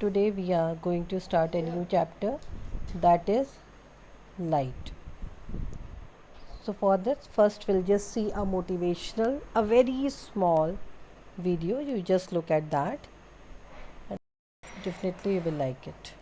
Today we are going to start a new chapter, that is light. So for this, first we'll just see a motivational, a very small video. You just look at that and definitely you will like it.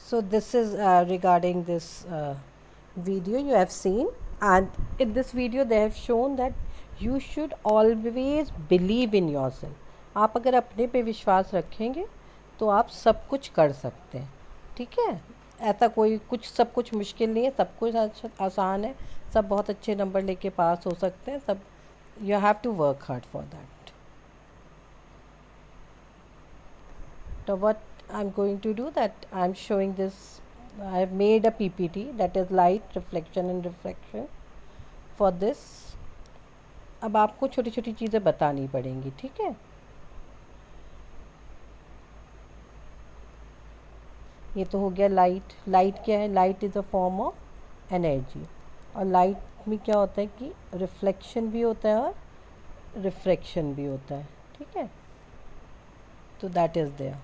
So this is regarding this video you have seen, and in this video they have shown that you should always believe in yourself. आप अगर अपने पे विश्वास रखेंगे तो आप सब कुछ कर सकते हैं. ठीक है, ऐसा कोई कुछ सब कुछ मुश्किल नहीं है, सब कुछ आसान है, सब बहुत अच्छे नंबर लेके पास हो सकते हैं. सब you have to work hard for that. तो what I'm going to do, that I'm showing this, I have made a PPT, that is light, reflection and refraction. For this अब आपको छोटी छोटी चीज़ें बतानी पड़ेंगी. ठीक है, ये तो हो गया लाइट. लाइट क्या है? Light is a form of energy. और लाइट में क्या होता है कि रिफ्लेक्शन भी होता है और रिफ्रैक्शन भी होता है. ठीक है, तो दैट इज़ देयर.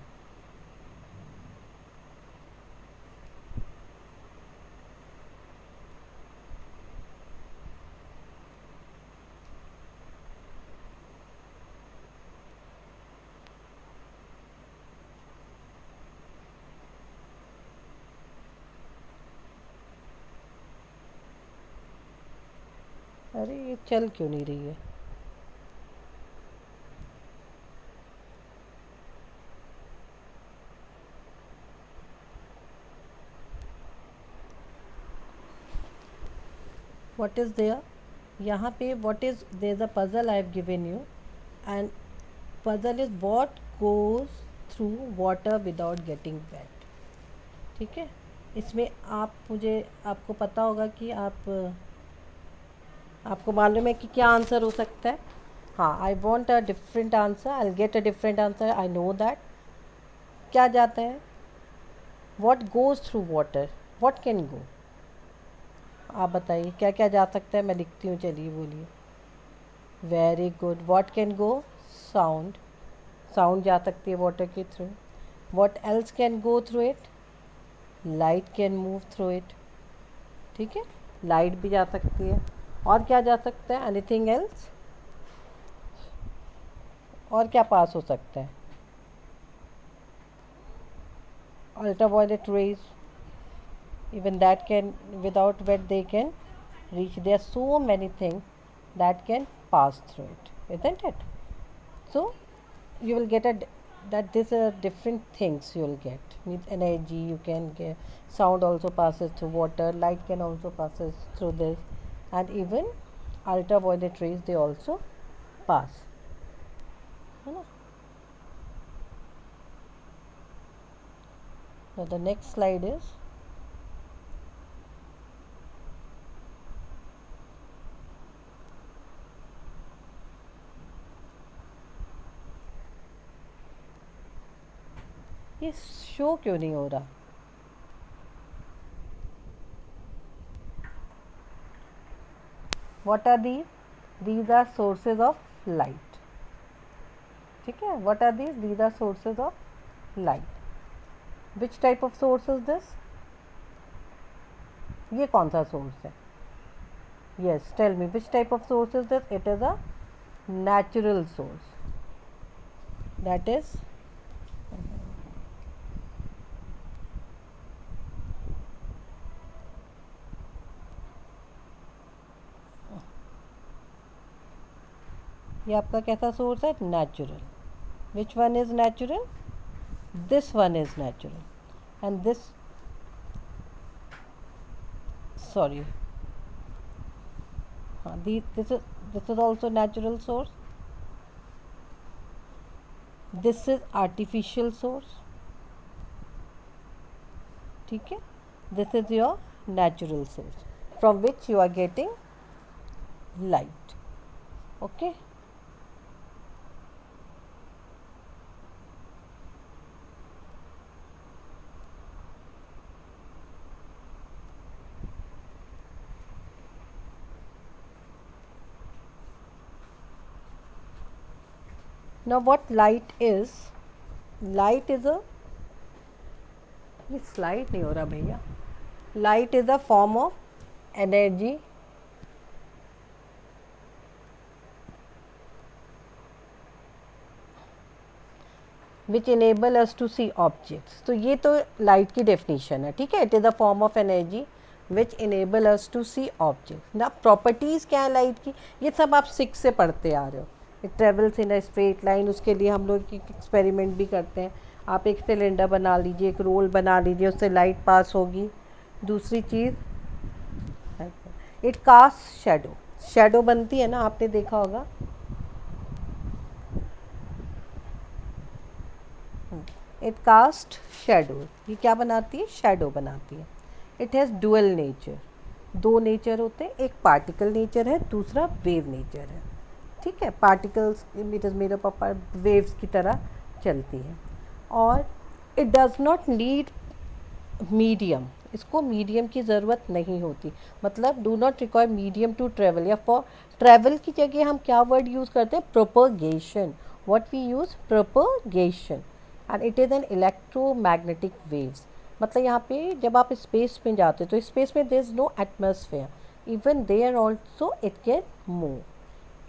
अरे ये चल क्यों नहीं रही है? What is there? यहाँ पे what is, there is a puzzle I have given you, and puzzle is what goes through water without getting wet. ठीक है, इसमें आपको पता होगा कि आपको मालूम है कि क्या आंसर हो सकता है. हाँ, I want a different answer, I will get a different answer, I know that. क्या जाता है? What goes through water, what can go. आप बताइए क्या क्या जा सकता है. मैं लिखती हूँ, चलिए बोलिए. Very good. What can go? Sound. Sound जा सकती है वाटर के through. What else can go through it? Light can move through it. ठीक है, लाइट भी जा सकती है. और क्या जा सकता है? Anything else? और क्या पास हो सकता है? Ultraviolet rays, even that can, without wet they can reach. There are so many things that can pass through it, isn't it? So you will get that these are different things you will get. With energy you can get, sound also passes through water, light can also passes through this, and even ultraviolet rays they also pass. Now the next slide is, ये show क्यों नहीं हो रहा? What are these? These are sources of light. ठीक है, what are these? These are sources of light. Which type of source is this? ये कौन सा सोर्स है? Yes, tell me which type of source is this? It is a natural source. that is ये आपका कैसा source है? Natural. Which one is natural? This one is natural and this, sorry, हाँ, this is also natural source. This is artificial source. ठीक है, this is your natural source from which you are getting light. Okay. Now what light is? Light is a, ये slide नहीं हो रहा भैया. Light is a form of energy which enable us to see objects. तो ये तो light की definition है, ठीक है. It is a form of energy which enable us to see object. ना प्रॉपर्टीज़ क्या है लाइट की, ये सब आप 6 से पढ़ते आ रहे हो. It travels in a straight line. उसके लिए हम लोग एक एक्सपेरिमेंट भी करते हैं. आप एक सिलेंडर बना लीजिए, एक रोल बना लीजिए, उससे लाइट पास होगी. दूसरी चीज़, इट कास्ट शेडो. शेडो बनती है ना, आपने देखा होगा. It cast shadow. ये क्या बनाती है? शेडो बनाती है. It has dual nature. दो नेचर होते हैं, एक पार्टिकल नेचर है, दूसरा वेव नेचर है. ठीक है, particles it is made up of waves की तरह चलती है. और it does not need medium. इसको मीडियम की ज़रूरत नहीं होती. मतलब do not require medium to travel. या फॉर ट्रेवल की जगह हम क्या वर्ड यूज़ करते हैं? Propagation. What we use? Propagation. And it is an electromagnetic waves. मतलब यहाँ पे जब आप स्पेस में जाते हो तो स्पेस में there is no atmosphere. Even there also it can move.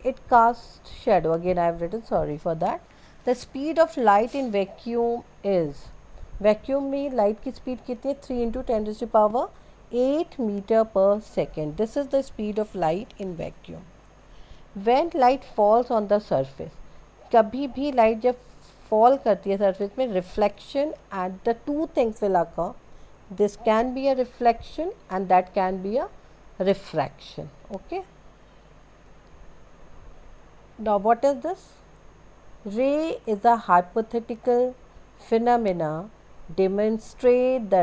It casts shadow. Again I have written, sorry for that. The speed of light in vacuum is, vacuum में light की speed कितनी है? 3 into 10 to the power 8 meter per second. This is the speed of light in vacuum. When light falls on the surface, कभी भी light जब fall करती है surface में, reflection and the two things will occur. This can be a reflection and that can be a refraction. Okay. Now what is this? Ray is a hypothetical phenomena demonstrate the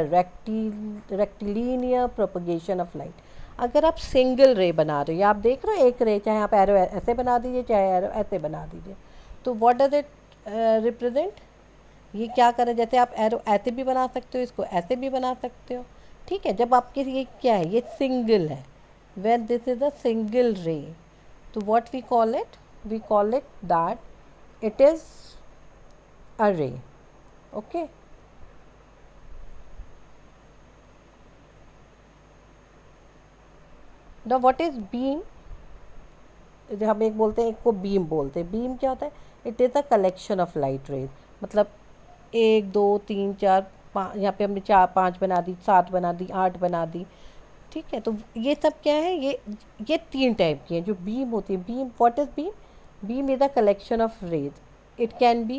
rectilinear propagation of light. अगर आप single रे बना रहे हो, या आप देख रहे हो एक रे, चाहे आप एरो ऐसे बना दीजिए, चाहे एरो ऐसे बना दीजिए, तो व्हाट डज इट रिप्रेजेंट? ये क्या करे? जैसे आप एरो ऐसे भी बना सकते हो, इसको ऐसे भी बना सकते हो. ठीक है, जब आपके ये क्या है? ये सिंगल है. When this is a single ray, तो what we call it? We call it that it is a ray. Okay. Now what is beam? हम एक बोलते हैं, एक को बीम बोलते हैं. बीम क्या होता है? It is a collection of light rays. मतलब 1 2 3 4 5, यहाँ पे हमने 4 5 बना दी, 7 बना दी, 8 बना दी. ठीक है, तो ये सब क्या है? ये 3 टाइप की है जो बीम होती है. Beam, what is beam? Beam is a collection of rays. It can be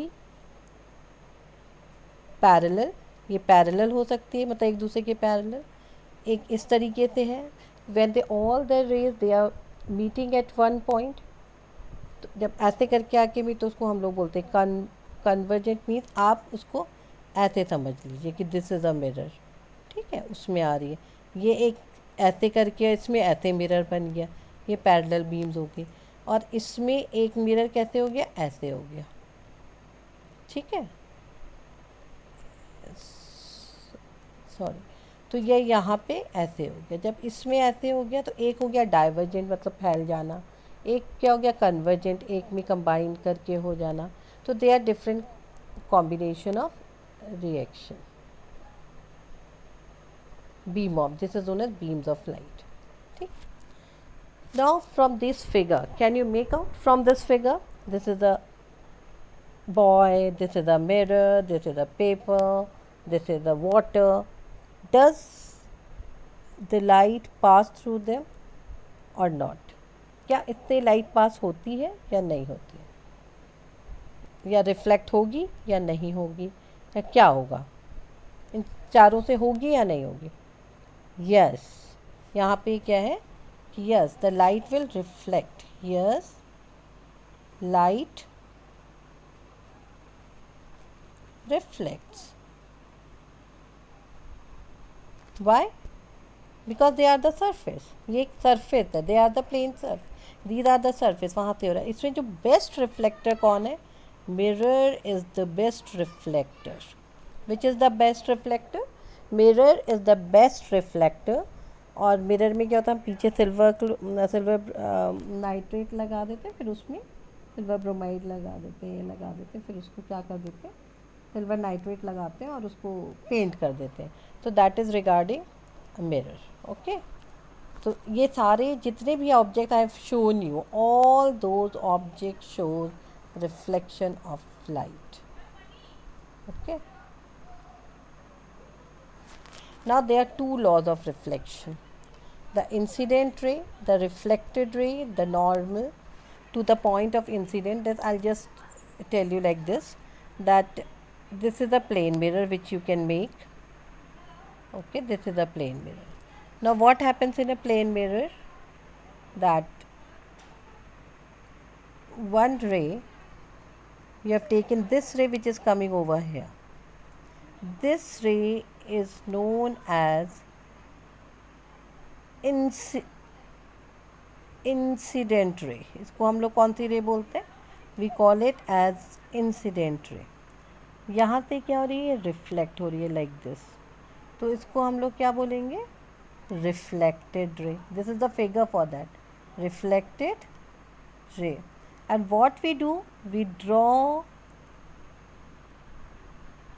parallel. ये parallel हो सकती है, मतलब एक दूसरे के parallel. एक इस तरीके से है, when they all the rays they are meeting at one point. तो जब ऐसे करके आके भी, तो उसको हम लोग बोलते हैं convergent. मीन्स आप उसको ऐसे समझ लीजिए कि दिस इज़ अ मिरर. ठीक है, उसमें आ रही है. ये एक ऐसे करके इसमें ऐसे मिरर बन गया. ये पैरेलल बीम्स हो गई. और इसमें एक मिरर कैसे हो गया? ऐसे हो गया. ठीक है, सॉरी. तो ये यहाँ पे ऐसे हो गया. जब इसमें ऐसे हो गया तो एक हो गया डाइवर्जेंट, मतलब फैल जाना. एक क्या हो गया? कन्वर्जेंट, एक में कंबाइन करके हो जाना. तो they are different combination of reaction. Beam of, this is known as beams of light. ठीक. Now from this figure, can you make out from this figure? This is a boy, this is a mirror, this is a paper, this is the water. Does the light pass through them or not? क्या इससे light pass होती है या नहीं होती है, या reflect होगी या नहीं होगी, या क्या होगा, इन चारों से होगी या नहीं होगी? यस, यहाँ पे क्या है कि yes the light will reflect, yes light reflects. Why? Because they are the surface. ये एक surface है, they are the plane surface, these are the surface, वहाँ पे हो रहा है. इसमें जो best reflector कौन है? Mirror is the best reflector. Which is the best reflector? Mirror is the best reflector. और मिरर में क्या होता है, हम पीछे सिल्वर नाइट्रेट लगा देते हैं, फिर उसमें सिल्वर ब्रोमाइड लगा देते हैं, ये लगा देते हैं, फिर उसको क्या कर देते हैं, सिल्वर नाइट्रेट लगाते हैं और उसको पेंट कर देते हैं. तो that is regarding mirror. Okay, तो ये सारे जितने भी object I have shown you, all those object shows reflection of light. Okay, now there are two laws of reflection: the incident ray, the reflected ray, the normal to the point of incident. That I'll just tell you like this, that this is a plane mirror which you can make. Okay, this is a plane mirror. Now what happens in a plane mirror, that one ray, you have taken this ray which is coming over here. This ray is known as incident ray. इसको हम लोग कौन सी ray बोलते हैं? We call it as incident ray. यहाँ से क्या हो रही है? रिफ्लेक्ट हो रही है लाइक दिस, तो इसको हम लोग क्या बोलेंगे? Reflected ray. This is the figure for that, reflected ray. And what we do, we draw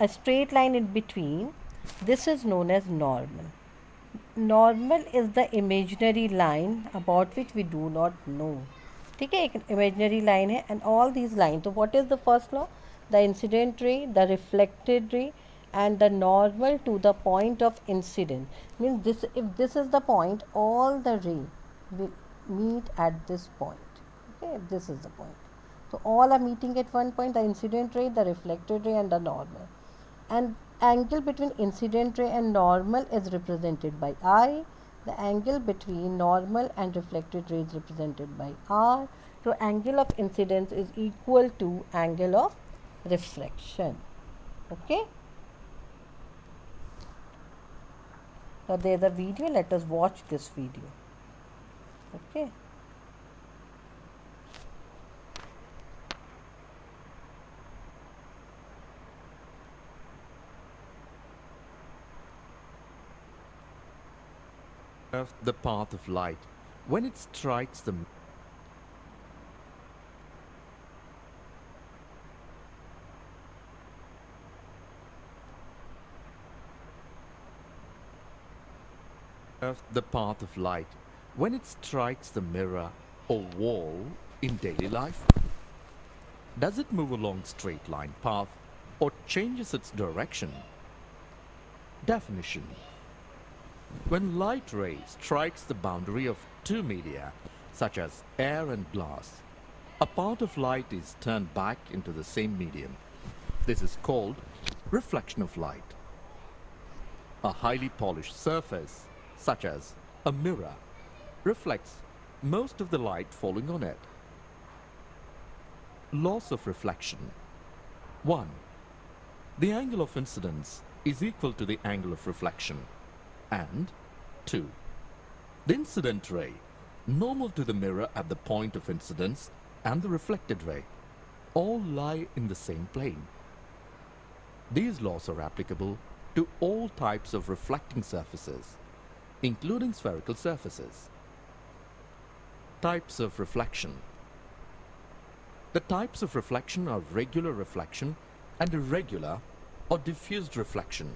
a straight line in between. This is known as normal. Normal is the imaginary line about which we do not know. ठीक है, एक imaginary line है, and all these lines. So what is the first law? The incident ray, the reflected ray, and the normal to the point of incident. Means this, if this is the point, all the ray will meet at this point. Okay, if this is the point, so all are meeting at one point: the incident ray, the reflected ray, and the normal. And angle between incident ray and normal is represented by I. The angle between normal and reflected ray is represented by R. So angle of incidence is equal to angle of reflection. Okay. Now there is a video. Let us watch this video. Okay. The path of light when it strikes the path of light when it strikes the mirror or wall in daily life. Does it move along straight line path or changes its direction? Definition: when light ray strikes the boundary of two media, such as air and glass, a part of light is turned back into the same medium. This is called reflection of light. A highly polished surface, such as a mirror, reflects most of the light falling on it. Laws of reflection. 1. The angle of incidence is equal to the angle of reflection. And 2. The incident ray, normal to the mirror at the point of incidence, and the reflected ray all lie in the same plane. These laws are applicable to all types of reflecting surfaces, including spherical surfaces. Types of reflection. The types of reflection are regular reflection and irregular or diffused reflection.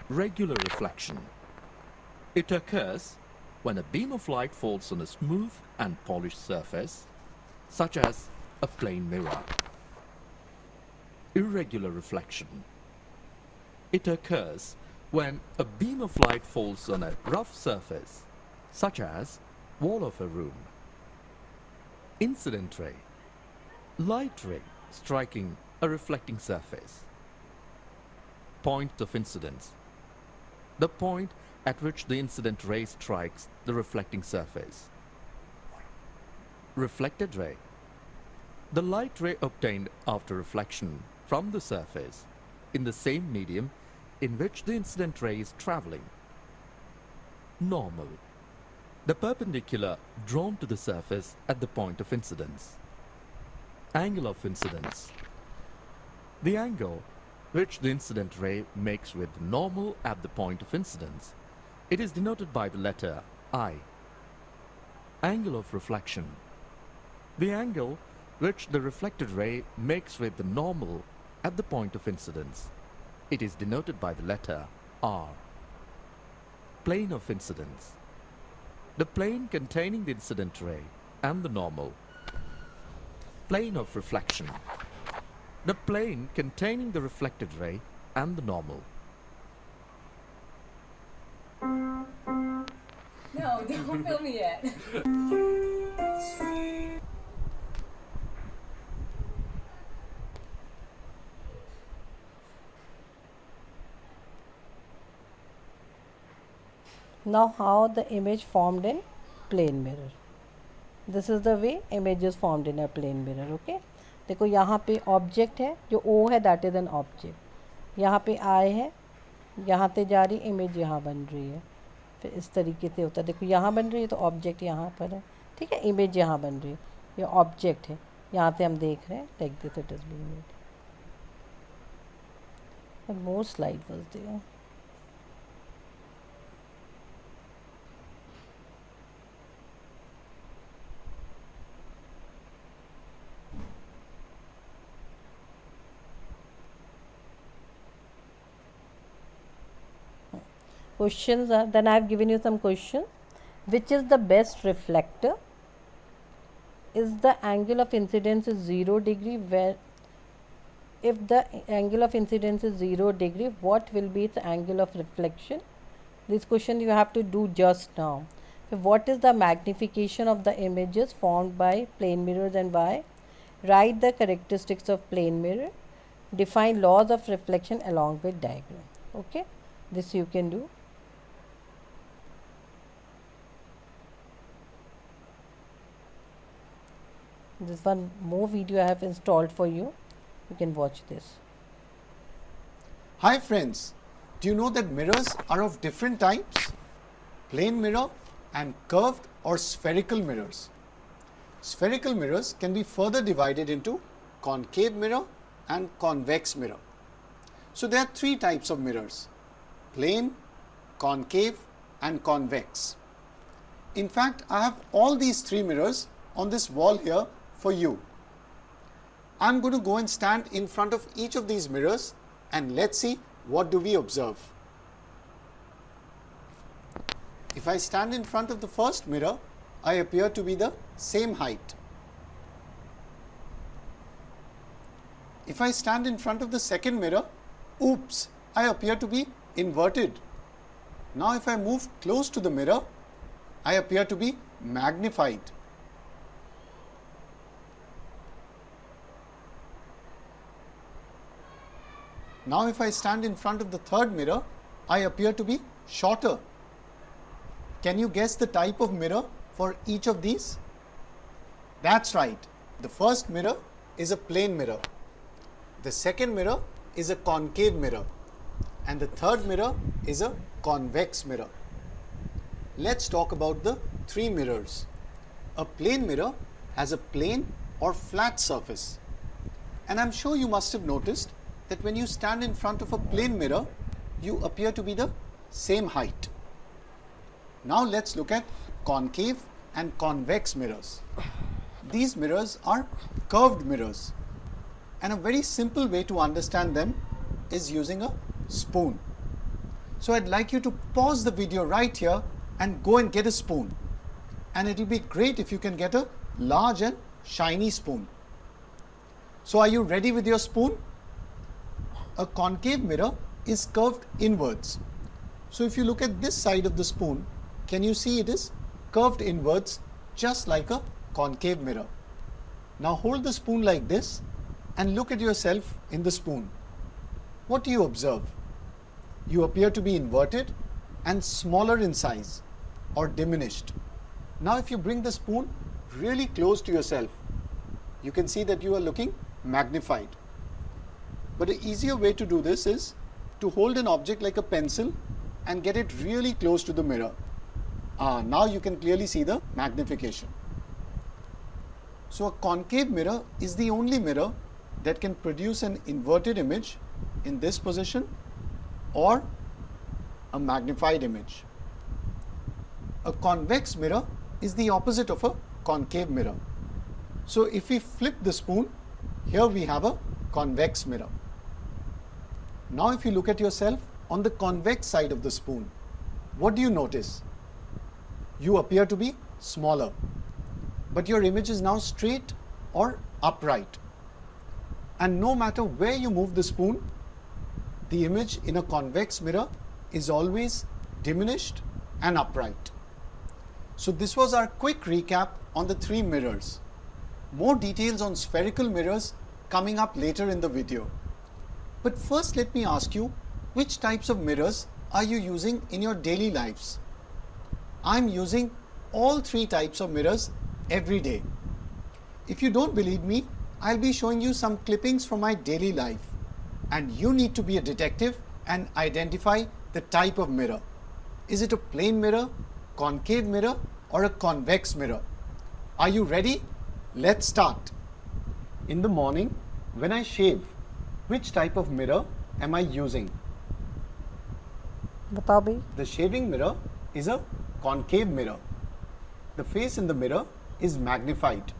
Regular reflection. It occurs when a beam of light falls on a smooth and polished surface, such as a plane mirror. Irregular reflection. It occurs when a beam of light falls on a rough surface, such as wall of a room. Incident ray. Light ray striking a reflecting surface. Point of incidence. The point at which the incident ray strikes the reflecting surface. Reflected ray. The light ray obtained after reflection from the surface in the same medium in which the incident ray is traveling. Normal. The perpendicular drawn to the surface at the point of incidence. Angle of incidence. The angle which the incident ray makes with the normal at the point of incidence. It is denoted by the letter I. Angle of reflection. The angle which the reflected ray makes with the normal at the point of incidence. It is denoted by the letter R. Plane of incidence. The plane containing the incident ray and the normal. Plane of reflection. The plane containing the reflected ray and the normal. No, don't film me yet. Now how the image formed in plane mirror. This is the way image is formed in a plane mirror. Okay. देखो यहाँ पे object है, जो O है that is an object, यहाँ पे I है, यहाँ से जा रही इमेज यहाँ बन रही है, फिर इस तरीके से होता है. देखो यहाँ बन रही है तो ऑब्जेक्ट यहाँ पर है, ठीक है, इमेज यहाँ बन रही है, ये ऑब्जेक्ट है, यहाँ से हम देख रहे हैं like this it is being made. More slide was there. Questions are, then I have given you some questions. Which is the best reflector? Is the angle of incidence is 0 degree? Where if the angle of incidence is 0 degree, what will be its angle of reflection? This question you have to do just now. So what is the magnification of the images formed by plane mirrors and why? Write the characteristics of plane mirror. Define laws of reflection along with diagram. Okay, this you can do. This one more video I have installed for you. You can watch this. Hi friends, do you know that mirrors are of different types? Plane mirror and curved or spherical mirrors. Spherical mirrors can be further divided into concave mirror and convex mirror. So there are three types of mirrors: plane, concave and convex. In fact, I have all these three mirrors on this wall here for you. I'm going to go and stand in front of each of these mirrors and let's see what do we observe. If I stand in front of the first mirror, I appear to be the same height. If I stand in front of the second mirror, oops, I appear to be inverted. Now if I move close to the mirror, I appear to be magnified. Now if I stand in front of the third mirror, I appear to be shorter. Can you guess the type of mirror for each of these? That's right. The first mirror is a plane mirror. The second mirror is a concave mirror. And the third mirror is a convex mirror. Let's talk about the three mirrors. A plane mirror has a plane or flat surface. And I'm sure you must have noticed that when you stand in front of a plane mirror, you appear to be the same height. Now let's look at concave and convex mirrors. These mirrors are curved mirrors, and a very simple way to understand them is using a spoon. So I'd like you to pause the video right here and go and get a spoon. And it will be great if you can get a large and shiny spoon. So are you ready with your spoon? A concave mirror is curved inwards. So if you look at this side of the spoon, can you see it is curved inwards just like a concave mirror. Now hold the spoon like this and look at yourself in the spoon. What do you observe? You appear to be inverted and smaller in size or diminished. Now if you bring the spoon really close to yourself, you can see that you are looking magnified. But an easier way to do this is to hold an object like a pencil and get it really close to the mirror. Now you can clearly see the magnification. So a concave mirror is the only mirror that can produce an inverted image in this position or a magnified image. A convex mirror is the opposite of a concave mirror. So if we flip the spoon, here we have a convex mirror. Now if you look at yourself on the convex side of the spoon, what do you notice? You appear to be smaller, but your image is now straight or upright. And no matter where you move the spoon, the image in a convex mirror is always diminished and upright. So this was our quick recap on the three mirrors. More details on spherical mirrors coming up later in the video. But first let me ask you, which types of mirrors are you using in your daily lives? I'm using all three types of mirrors every day. If you don't believe me, I'll be showing you some clippings from my daily life. And you need to be a detective and identify the type of mirror. Is it a plane mirror, concave mirror, or a convex mirror? Are you ready? Let's start. In the morning, when I shave, which type of mirror am I using? बताओ भाई. The shaving mirror is a concave mirror. The face in the mirror is magnified.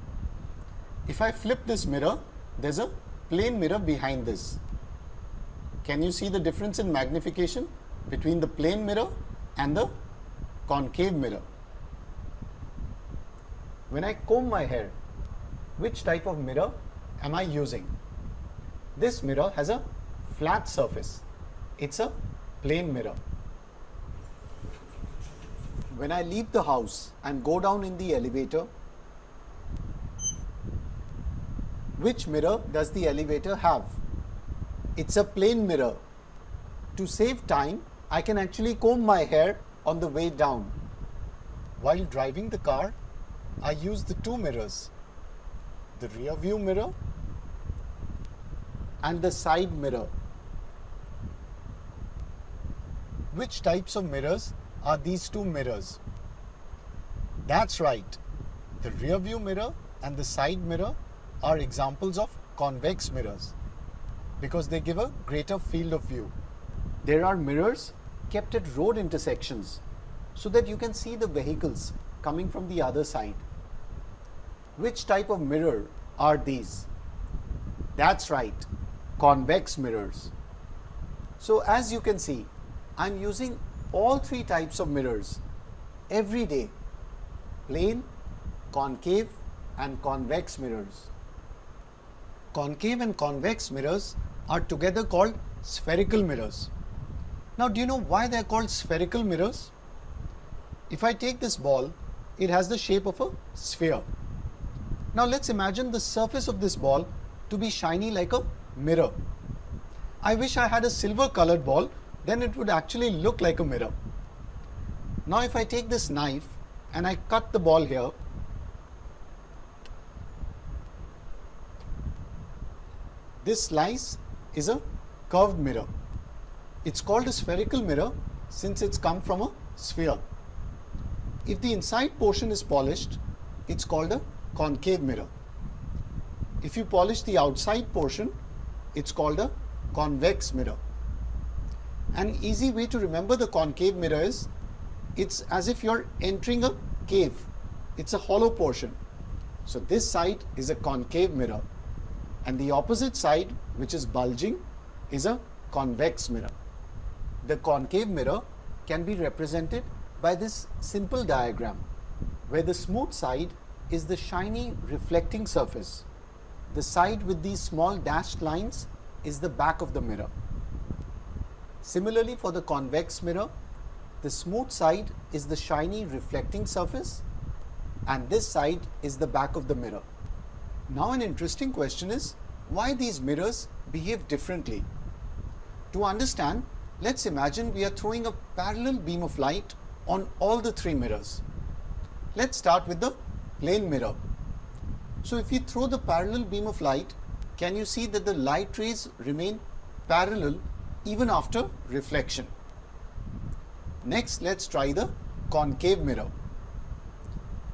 If I flip this mirror, there's a plane mirror behind this. Can you see the difference in magnification between the plane mirror and the concave mirror? When I comb my hair, which type of mirror am I using? This mirror has a flat surface. It's a plane mirror. When I leave the house and go down in the elevator, which mirror does the elevator have? It's a plane mirror. To save time, I can actually comb my hair on the way down. While driving the car, I use the two mirrors, the rear view mirror and the side mirror. Which types of mirrors are these two mirrors? That's right. The rear view mirror and the side mirror are examples of convex mirrors because they give a greater field of view. There are mirrors kept at road intersections so that you can see the vehicles coming from the other side. Which type of mirror are these? That's right, convex mirrors. So as you can see, I'm using all three types of mirrors every day: plane, concave and convex mirrors. Concave and convex mirrors are together called spherical mirrors. Now do you know why they are called spherical mirrors? If I take this ball, it has the shape of a sphere. Now let's imagine the surface of this ball to be shiny like a mirror. I wish I had a silver colored ball, then it would actually look like a mirror. Now if I take this knife and I cut the ball here, this slice is a curved mirror. It's called a spherical mirror since it's come from a sphere. If the inside portion is polished, it's called a concave mirror. If you polish the outside portion, it's called a convex mirror. An easy way to remember the concave mirror is, it's as if you're entering a cave. It's a hollow portion. So this side is a concave mirror and the opposite side, which is bulging, is a convex mirror. The concave mirror can be represented by this simple diagram where the smooth side is the shiny reflecting surface The side with these small dashed lines is the back of the mirror. Similarly, for the convex mirror, the smooth side is the shiny reflecting surface and this side is the back of the mirror. Now an interesting question is, why these mirrors behave differently? To understand, let's imagine we are throwing a parallel beam of light on all the three mirrors. Let's start with the plane mirror. So if you throw the parallel beam of light, can you see that the light rays remain parallel even after reflection? Next, let's try the concave mirror.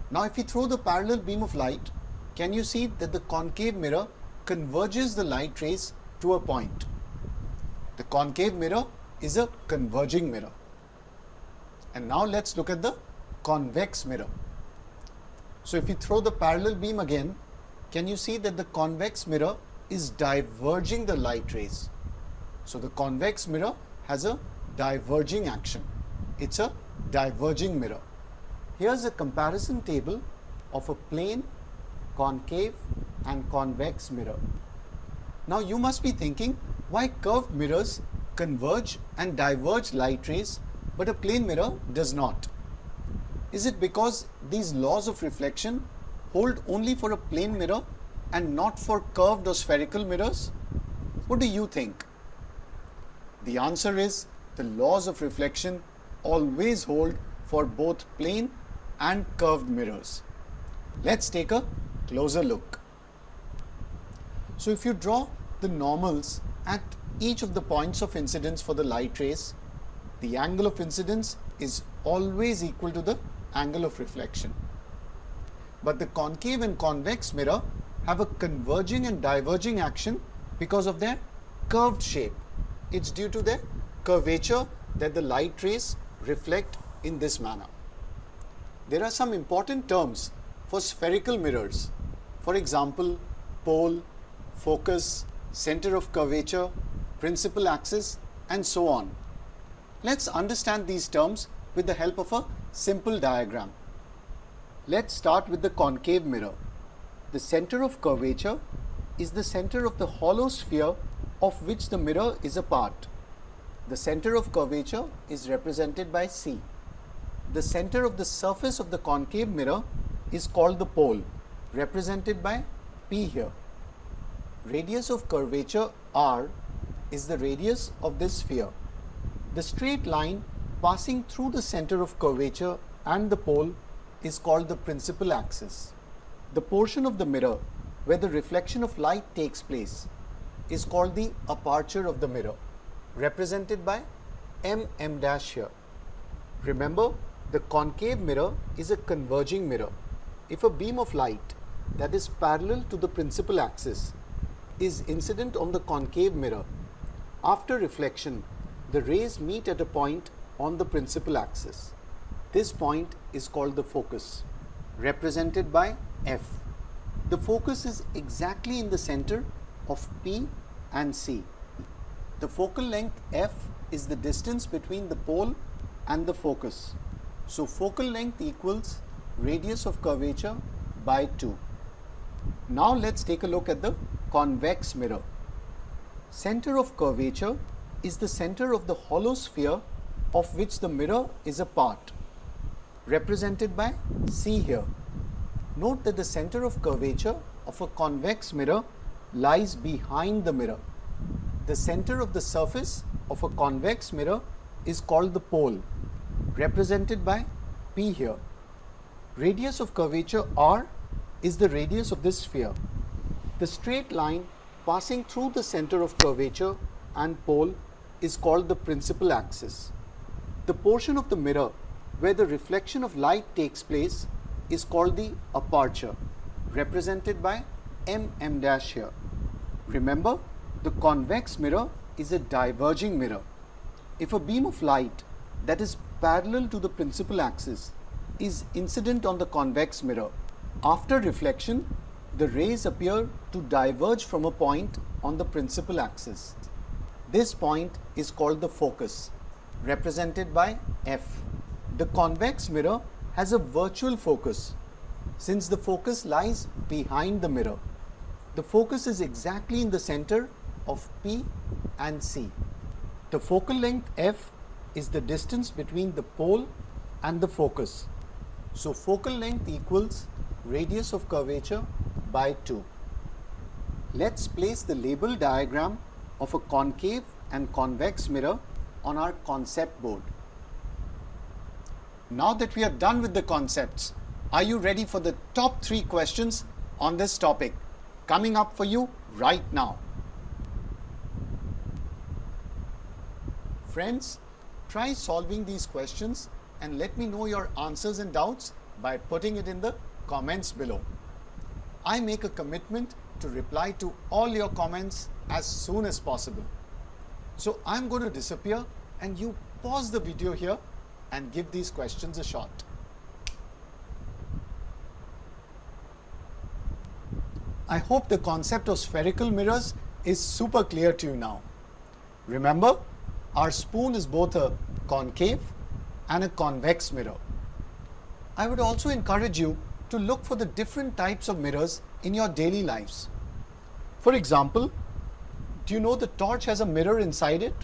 Now if you throw the parallel beam of light, can you see that the concave mirror converges the light rays to a point? The concave mirror is a converging mirror. And now let's look at the convex mirror. So if you throw the parallel beam again, can you see that the convex mirror is diverging the light rays? So the convex mirror has a diverging action. It's a diverging mirror. Here's a comparison table of a plane, concave and convex mirror. Now you must be thinking, why curved mirrors converge and diverge light rays but a plane mirror does not? Is it because these laws of reflection hold only for a plane mirror and not for curved or spherical mirrors? What do you think? The answer is the laws of reflection always hold for both plane and curved mirrors. Let's take a closer look. So if you draw the normals at each of the points of incidence for the light rays, the angle of incidence is always equal to the angle of reflection. But the concave and convex mirror have a converging and diverging action because of their curved shape. It's due to their curvature that the light rays reflect in this manner. There are some important terms for spherical mirrors. For example, pole, focus, center of curvature, principal axis, and so on. Let's understand these terms with the help of a simple diagram. Let's start with the concave mirror. The center of curvature is the center of the hollow sphere of which the mirror is a part. The center of curvature is represented by C. The center of the surface of the concave mirror is called the pole, represented by P here. Radius of curvature R is the radius of this sphere. The straight line passing through the center of curvature and the pole is called the principal axis. The portion of the mirror where the reflection of light takes place is called the aperture of the mirror, represented by mm dash here. Remember, the concave mirror is a converging mirror. If a beam of light that is parallel to the principal axis is incident on the concave mirror, after reflection, the rays meet at a point on the principal axis. This point is called the focus, represented by F. The focus is exactly in the center of P and C. The focal length F is the distance between the pole and the focus. So focal length equals radius of curvature by 2. Now let's take a look at the convex mirror. Center of curvature is the center of the hollow sphere of which the mirror is a part, represented by C here. Note that the center of curvature of a convex mirror lies behind the mirror. The center of the surface of a convex mirror is called the pole, represented by P here. Radius of curvature R is the radius of this sphere. The straight line passing through the center of curvature and pole is called the principal axis. The portion of the mirror where the reflection of light takes place is called the aperture, represented by mm dash here. Remember, the convex mirror is a diverging mirror. If a beam of light that is parallel to the principal axis is incident on the convex mirror, after reflection, the rays appear to diverge from a point on the principal axis. This point is called the focus, represented by F. The convex mirror has a virtual focus since the focus lies behind the mirror. The focus is exactly in the center of P and C. The focal length f is the distance between the pole and the focus. So focal length equals radius of curvature by 2. Let's place the label diagram of a concave and convex mirror on our concept board. Now that we are done with the concepts, are you ready for the top 3 questions on this topic coming up for you right now? Friends, try solving these questions and let me know your answers and doubts by putting it in the comments below. I make a commitment to reply to all your comments as soon as possible. So I'm going to disappear and you pause the video here and give these questions a shot. I hope the concept of spherical mirrors is super clear to you now. Remember, our spoon is both a concave and a convex mirror. I would also encourage you to look for the different types of mirrors in your daily lives. For example, do you know the torch has a mirror inside it?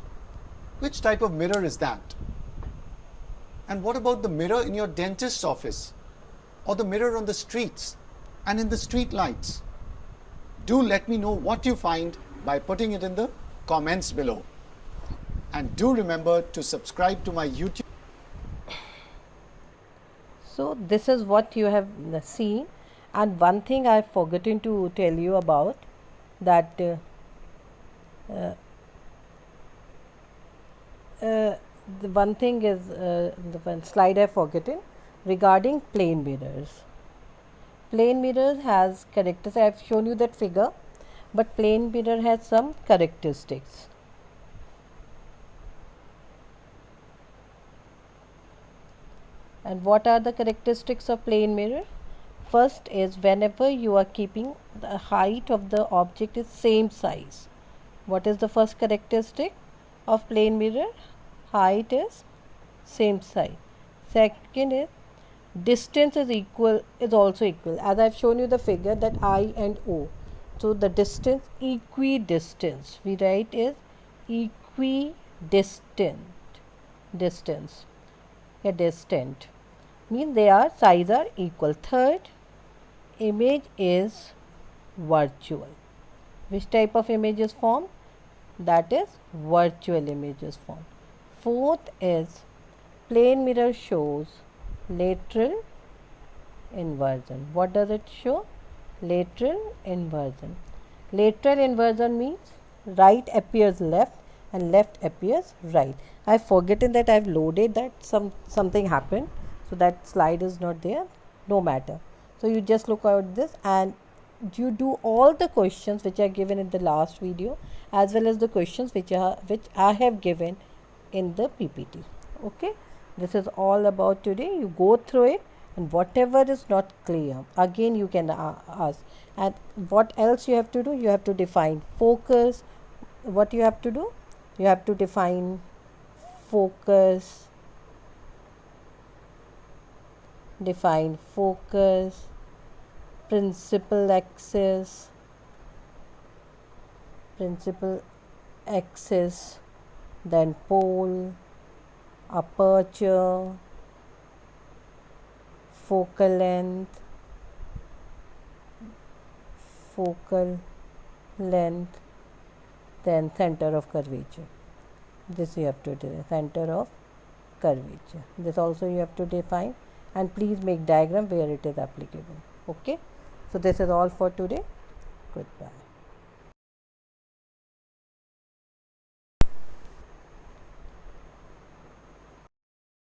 Which type of mirror is that? And what about the mirror in your dentist's office? Or the mirror on the streets and in the street lights? Do let me know what you find by putting it in the comments below. And do remember to subscribe to my YouTube. So this is what you have seen, and one thing I have forgotten to tell you about, that the one thing is the one slide I have forgotten regarding plane mirrors. Plane mirrors has characteristics. I have shown you that figure, but plane mirror has some characteristics. And what are the characteristics of plane mirror? First is whenever you are keeping the height of the object is same size. What is the first characteristic of plane mirror? Height is same size. Second is distance is also equal. As I have shown you the figure that I and O. So the distance, equidistance. We write is equidistant. Distant means their size are equal. Third, image is virtual. Which type of image is formed? That is virtual image is formed. Fourth is plane mirror shows lateral inversion. What does it show? Lateral inversion. Lateral inversion means right appears left and left appears right. I have forgotten that I have loaded that something happened, so that slide is not there. No matter. So you just look at this and you do all the questions which are given in the last video, as well as the questions which I have given in the PPT. Okay, this is all about today. You go through it, and whatever is not clear, again you can ask. And what else you have to do? You have to define focus. What you have to do? You have to define focus, principal axis, then pole, aperture, focal length, then center of curvature. This you have to do, center of curvature. This also you have to define, and please make diagram where it is applicable. Okay, so this is all for today. Goodbye.